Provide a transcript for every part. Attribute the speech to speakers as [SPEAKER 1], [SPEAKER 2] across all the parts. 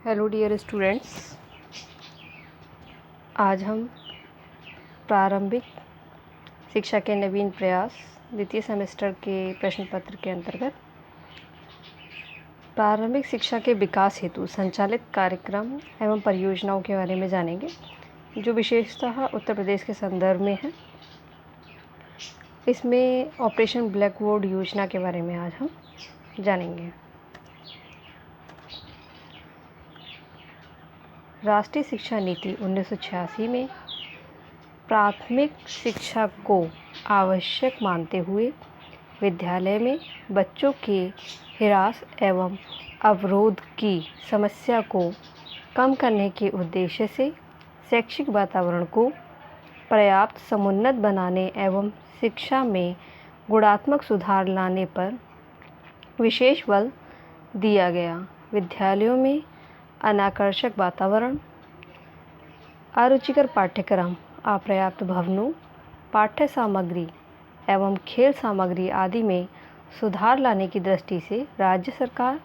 [SPEAKER 1] Hello dear students, आज हम प्रारंभिक शिक्षा के नवीन प्रयास द्वितीय सेमेस्टर के प्रश्न पत्र के अंतर्गत प्रारंभिक शिक्षा के विकास हेतु संचालित कार्यक्रम एवं परियोजनाओं के बारे में जानेंगे, जो विशेषतः उत्तर प्रदेश के संदर्भ में है। इसमें ऑपरेशन ब्लैक बोर्ड योजना के बारे में आज हम जानेंगे। राष्ट्रीय शिक्षा नीति 1986 में प्राथमिक शिक्षा को आवश्यक मानते हुए विद्यालय में बच्चों के हिरास एवं अवरोध की समस्या को कम करने के उद्देश्य से शैक्षिक वातावरण को पर्याप्त समुन्नत बनाने एवं शिक्षा में गुणात्मक सुधार लाने पर विशेष बल दिया गया। विद्यालयों में अनाकर्षक वातावरण, अरुचिकर पाठ्यक्रम, अपर्याप्त भवनों, पाठ्य सामग्री एवं खेल सामग्री आदि में सुधार लाने की दृष्टि से राज्य सरकार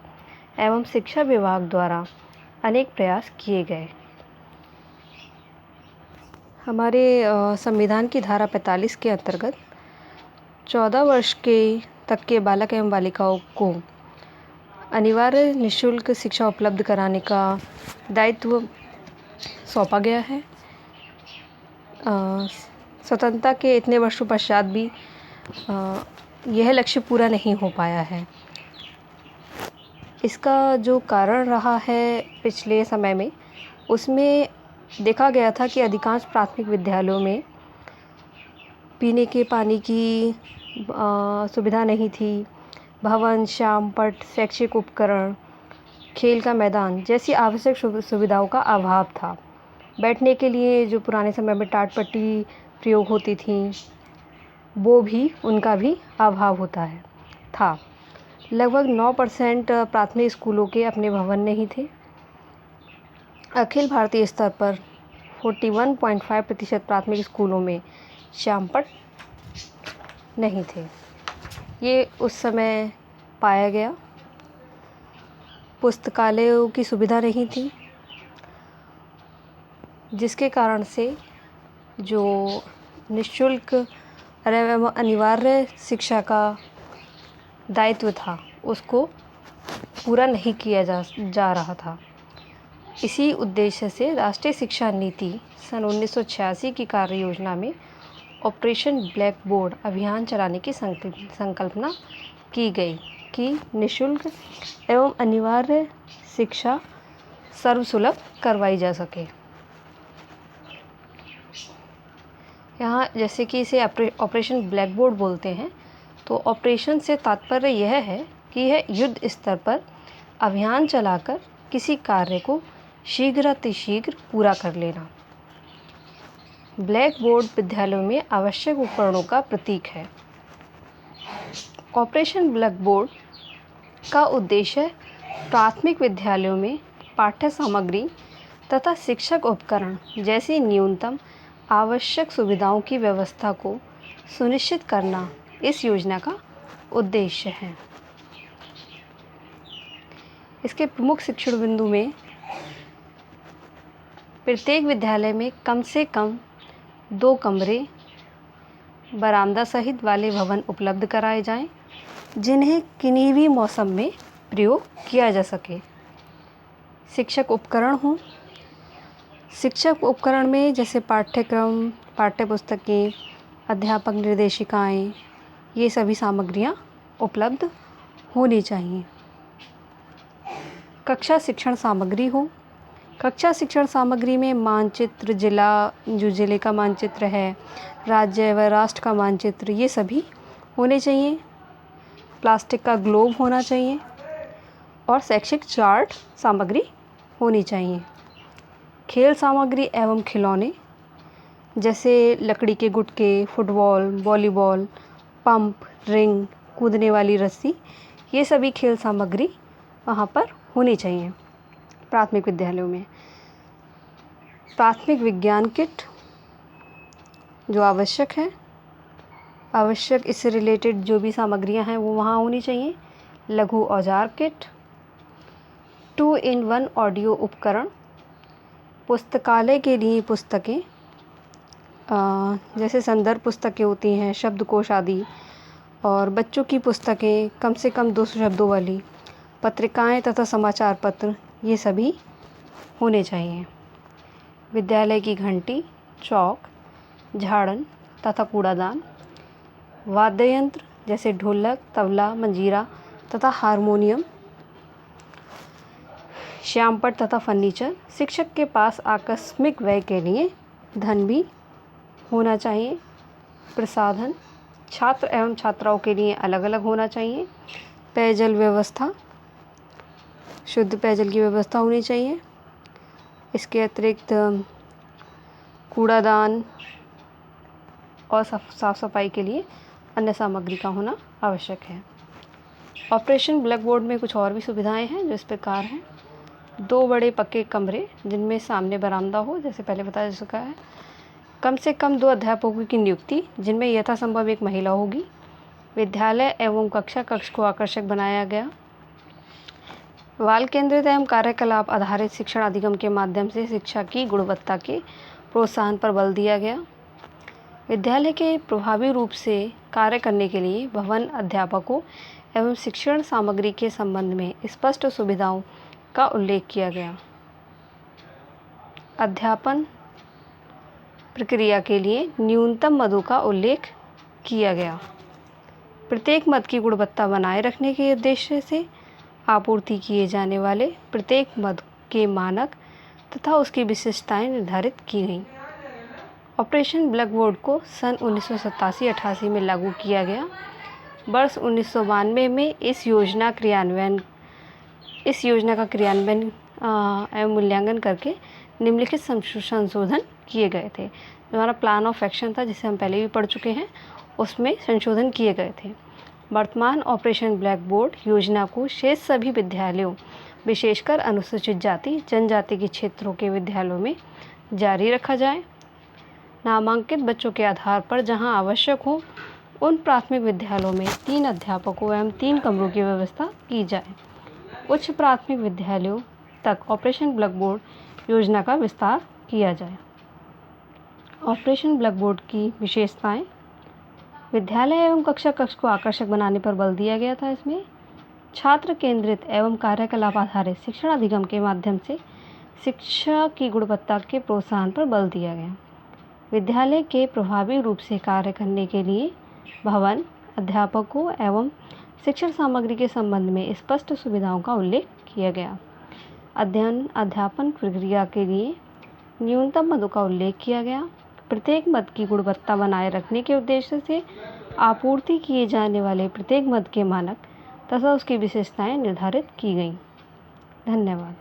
[SPEAKER 1] एवं शिक्षा विभाग द्वारा अनेक प्रयास किए गए। हमारे संविधान की धारा 45 के अंतर्गत 14 वर्ष के तक के बालक एवं बालिकाओं को अनिवार्य निःशुल्क शिक्षा उपलब्ध कराने का दायित्व सौंपा गया है। स्वतंत्रता के इतने वर्षों पश्चात भी यह लक्ष्य पूरा नहीं हो पाया है। इसका जो कारण रहा है पिछले समय में, उसमें देखा गया था कि अधिकांश प्राथमिक विद्यालयों में पीने के पानी की सुविधा नहीं थी। भवन, श्याम पट, शैक्षिक उपकरण, खेल का मैदान जैसी आवश्यक सुविधाओं का अभाव था। बैठने के लिए जो पुराने समय में टाट पट्टी प्रयोग होती थी, वो भी उनका भी अभाव था। लगभग 9% प्राथमिक स्कूलों के अपने भवन नहीं थे। अखिल भारतीय स्तर पर 41.5% प्राथमिक स्कूलों में श्याम पट नहीं थे। ये उस समय पाया गया। पुस्तकालयों की सुविधा नहीं थी, जिसके कारण से जो निःशुल्क एवं अनिवार्य शिक्षा का दायित्व था, उसको पूरा नहीं किया जा रहा था। इसी उद्देश्य से राष्ट्रीय शिक्षा नीति सन 1986 की कार्य योजना में ऑपरेशन ब्लैक बोर्ड अभियान चलाने की संकल्पना की गई कि निःशुल्क एवं अनिवार्य शिक्षा सर्वसुलभ करवाई जा सके। यहाँ जैसे कि इसे ऑपरेशन ब्लैक बोर्ड बोलते हैं, तो ऑपरेशन से तात्पर्य यह है कि यह युद्ध स्तर पर अभियान चलाकर किसी कार्य को शीघ्रातिशीघ्र पूरा कर लेना। ब्लैक बोर्ड विद्यालयों में आवश्यक उपकरणों का प्रतीक है। ऑपरेशन ब्लैक बोर्ड का उद्देश्य प्राथमिक विद्यालयों में पाठ्य सामग्री तथा शिक्षक उपकरण जैसी न्यूनतम आवश्यक सुविधाओं की व्यवस्था को सुनिश्चित करना इस योजना का उद्देश्य है। इसके प्रमुख शिक्षण बिंदु में प्रत्येक विद्यालय में कम से कम 2 कमरे, बरामदा सहित वाले भवन उपलब्ध कराए जाएं, जिन्हें किन्हीं भी मौसम में प्रयोग किया जा सके। शिक्षक उपकरण हों। शिक्षक उपकरण में जैसे पाठ्यक्रम, पाठ्यपुस्तकें, अध्यापक निर्देशिकाएं, ये सभी सामग्रियां उपलब्ध होनी चाहिए। कक्षा शिक्षण सामग्री हो। कक्षा शिक्षण सामग्री में मानचित्र, जिले का मानचित्र है, राज्य व राष्ट्र का मानचित्र, ये सभी होने चाहिए। प्लास्टिक का ग्लोब होना चाहिए और शैक्षिक चार्ट सामग्री होनी चाहिए। खेल सामग्री एवं खिलौने जैसे लकड़ी के गुटके, फुटबॉल, वॉलीबॉल, पंप, रिंग, कूदने वाली रस्सी, ये सभी खेल सामग्री वहाँ पर होनी चाहिए प्राथमिक विद्यालयों में। प्राथमिक विज्ञान किट जो आवश्यक इससे रिलेटेड जो भी सामग्रियां हैं वो वहाँ होनी चाहिए। लघु औजार किट, 2-in-1 ऑडियो उपकरण, पुस्तकालय के लिए पुस्तकें जैसे संदर्भ पुस्तकें होती हैं, शब्दकोश आदि, और बच्चों की पुस्तकें कम से कम 200 शब्दों वाली, पत्रिकाएं तथा समाचार पत्र, ये सभी होने चाहिए। विद्यालय की घंटी, चौक, झाड़न तथा कूड़ादान, वाद्य यंत्र जैसे ढोलक, तबला, मंजीरा तथा हारमोनियम, श्यामपट्ट तथा फर्नीचर। शिक्षक के पास आकस्मिक व्यय के लिए धन भी होना चाहिए। प्रसाधन छात्र एवं छात्राओं के लिए अलग अलग होना चाहिए। पेयजल व्यवस्था, शुद्ध पेयजल की व्यवस्था होनी चाहिए। इसके अतिरिक्त कूड़ादान और साफ सफाई के लिए अन्य सामग्री का होना आवश्यक है। ऑपरेशन ब्लैक बोर्ड में कुछ और भी सुविधाएं हैं जो इस प्रकार हैं। 2 बड़े पक्के कमरे जिनमें सामने बरामदा हो, जैसे पहले बताया जा चुका है। कम से कम 2 अध्यापकों की नियुक्ति जिनमें यथासंभव एक महिला होगी। विद्यालय एवं कक्ष को आकर्षक बनाया गया। बाल केंद्रित एवं कार्यकलाप आधारित शिक्षण अधिगम के माध्यम से शिक्षा की गुणवत्ता के प्रोत्साहन पर बल दिया गया। विद्यालय के प्रभावी रूप से कार्य करने के लिए भवन, अध्यापकों एवं शिक्षण सामग्री के संबंध में स्पष्ट सुविधाओं का उल्लेख किया गया। अध्यापन प्रक्रिया के लिए न्यूनतम मदों का उल्लेख किया गया। प्रत्येक मद की गुणवत्ता बनाए रखने के उद्देश्य से आपूर्ति किए जाने वाले प्रत्येक मद के मानक तथा उसकी विशिष्टताएं निर्धारित की गईं। ऑपरेशन ब्लैक बोर्ड को सन 1987-88 में लागू किया गया। वर्ष 1992 में इस योजना का क्रियान्वयन एवं मूल्यांकन करके निम्नलिखित संशोधन किए गए थे। जो हमारा प्लान ऑफ एक्शन था, जिसे हम पहले भी पढ़ चुके हैं, उसमें संशोधन किए गए थे। वर्तमान ऑपरेशन ब्लैक बोर्ड योजना को शेष सभी विद्यालयों, विशेषकर अनुसूचित जाति जनजाति के क्षेत्रों के विद्यालयों में जारी रखा जाए। नामांकित बच्चों के आधार पर जहां आवश्यक हो उन प्राथमिक विद्यालयों में 3 अध्यापकों एवं 3 कमरों की व्यवस्था की जाए। उच्च प्राथमिक विद्यालयों तक ऑपरेशन ब्लैक बोर्ड योजना का विस्तार किया जाए। ऑपरेशन ब्लैक बोर्ड की विशेषताएं: विद्यालय एवं कक्ष को आकर्षक बनाने पर बल दिया गया था। इसमें छात्र केंद्रित एवं कार्यकलाप आधारित शिक्षण अधिगम के माध्यम से शिक्षा की गुणवत्ता के प्रोत्साहन पर बल दिया गया। विद्यालय के प्रभावी रूप से कार्य करने के लिए भवन, अध्यापकों एवं शिक्षण सामग्री के संबंध में स्पष्ट सुविधाओं का उल्लेख किया गया। अध्यापन प्रक्रिया के लिए न्यूनतम मदों का उल्लेख किया गया। प्रत्येक मद की गुणवत्ता बनाए रखने के उद्देश्य से आपूर्ति किए जाने वाले प्रत्येक मद के मानक तथा उसकी विशेषताएं निर्धारित की गईं। धन्यवाद।